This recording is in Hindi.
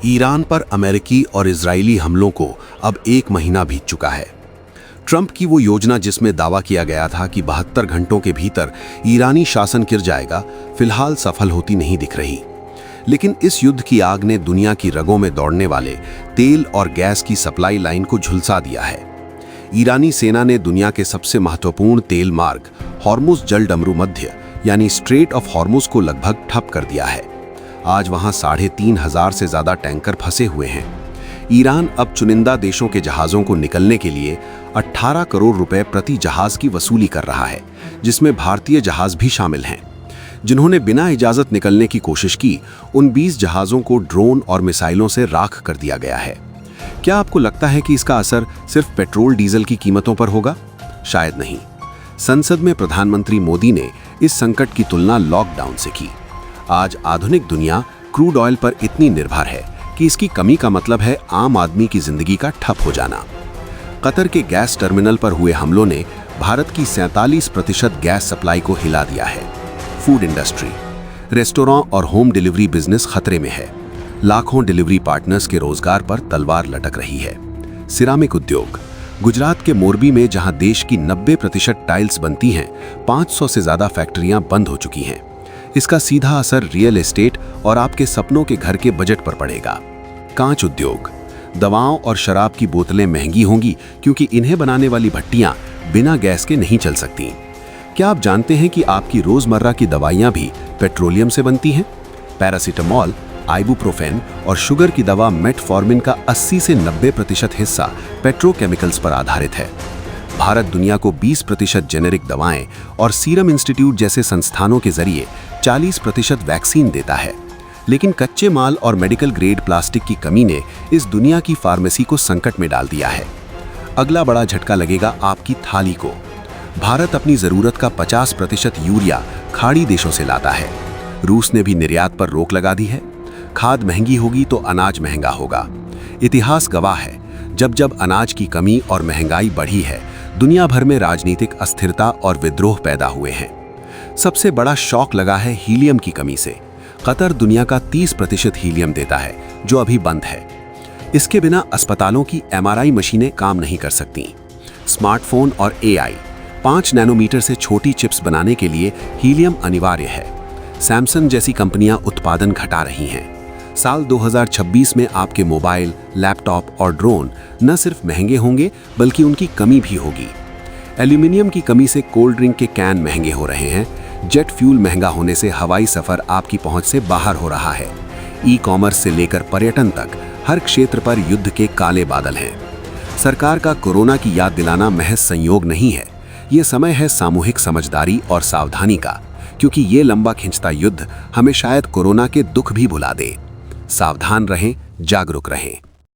ईरान पर अमेरिकी और इजरायली हमलों को अब 1 महीना बीत चुका है। ट्रंप की वो योजना जिसमें दावा किया गया था कि 72 घंटों के भीतर ईरानी शासन गिर जाएगा, फिलहाल सफल होती नहीं दिख रही। लेकिन इस युद्ध की आग ने दुनिया की रगों में दौड़ने वाले तेल और गैस की सप्लाई लाइन को झुलसा दिया है। ईरानी सेना ने दुनिया के सबसे महत्वपूर्ण तेल मार्ग हॉर्मुज जलडमरू मध्य यानी स्ट्रेट ऑफ हॉर्मुज को लगभग ठप कर दिया है। आज वहां 3,500 से ज्यादा टैंकर फंसे हुए हैं। ईरान अब चुनिंदा देशों के जहाज़ों को निकलने के लिए 18 करोड़ रुपए प्रति जहाज की वसूली कर रहा है, जिसमें भारतीय जहाज भी शामिल हैं। जिन्होंने बिना इजाज़त निकलने की कोशिश की, उन 20 जहाज़ों को ड्रोन और मिसाइलों से राख कर दिया गया है। क्या आपको लगता है कि इसका असर सिर्फ पेट्रोल डीजल की कीमतों पर होगा? शायद नहीं। संसद में प्रधानमंत्री मोदी ने इस संकट की तुलना लॉकडाउन से की। आज आधुनिक दुनिया क्रूड ऑयल पर इतनी निर्भर है कि इसकी कमी का मतलब है आम आदमी की जिंदगी का ठप हो जाना। कतर के गैस टर्मिनल पर हुए हमलों ने भारत की 47% गैस सप्लाई को हिला दिया है। फूड इंडस्ट्री, रेस्टोरेंट और होम डिलीवरी बिजनेस खतरे में है। लाखों डिलीवरी पार्टनर्स के रोजगार पर तलवार लटक रही है। सिरामिक उद्योग, गुजरात के मोरबी में जहां देश की 90% टाइल्स बनती हैं, 500 से ज्यादा फैक्ट्रियां बंद हो चुकी हैं। इसका सीधा असर रियल एस्टेट और आपके सपनों के घर के बजट पर पड़ेगा। कांच उद्योग, दवाओं और शराब की बोतलें महंगी होंगी क्योंकि इन्हें बनाने वाली भट्टियां बिना गैस के नहीं चल सकती। क्या आप जानते हैं कि आपकी रोजमर्रा की दवाइयां भी पेट्रोलियम से बनती हैं? पैरासीटामॉल, आइबुप्रोफेन और शुगर की दवा मेटफॉर्मिन का 80 से 90% हिस्सा पेट्रोकेमिकल्स पर आधारित है। भारत दुनिया को 20% जेनेरिक दवाएं और सीरम इंस्टीट्यूट जैसे संस्थानों के जरिए 40% वैक्सीन देता है। लेकिन कच्चे माल और मेडिकल ग्रेड प्लास्टिक की कमी ने इस दुनिया की फार्मेसी को संकट में डाल दिया है। अगला बड़ा झटका लगेगा आपकी थाली को। भारत अपनी जरूरत का 50% यूरिया खाड़ी देशों से लाता है। रूस ने भी निर्यात पर रोक लगा दी है। खाद महंगी होगी तो अनाज महंगा होगा। इतिहास गवाह है, जब जब अनाज की कमी और महंगाई बढ़ी है, दुनिया भर में राजनीतिक अस्थिरता और विद्रोह पैदा हुए हैं। सबसे बड़ा शॉक लगा है हीलियम की कमी से। कतर दुनिया का 30% हीलियम देता है, जो अभी बंद है। इसके बिना अस्पतालों की MRI मशीनें काम नहीं कर सकती। स्मार्टफोन और AI, 5 नैनोमीटर से छोटी चिप्स बनाने के लिए हीलियम अनिवार्य है। सैमसंग जैसी कंपनियां उत्पादन घटा रही हैं। साल 2026 में आपके मोबाइल, लैपटॉप और ड्रोन न सिर्फ महंगे होंगे बल्कि उनकी कमी भी होगी। एल्यूमिनियम की कमी से कोल्ड ड्रिंक के कैन महंगे हो रहे हैं। जेट फ्यूल महंगा होने से हवाई सफर आपकी पहुंच से बाहर हो रहा है। ई-कॉमर्स से लेकर पर्यटन तक हर क्षेत्र पर युद्ध के काले बादल हैं। सरकार का कोरोना की याद दिलाना महज संयोग नहीं है। ये समय है सामूहिक समझदारी और सावधानी का, क्योंकि ये लंबा खिंचता युद्ध हमें शायद कोरोना के दुख भी भुला दे। सावधान रहें, जागरूक रहें।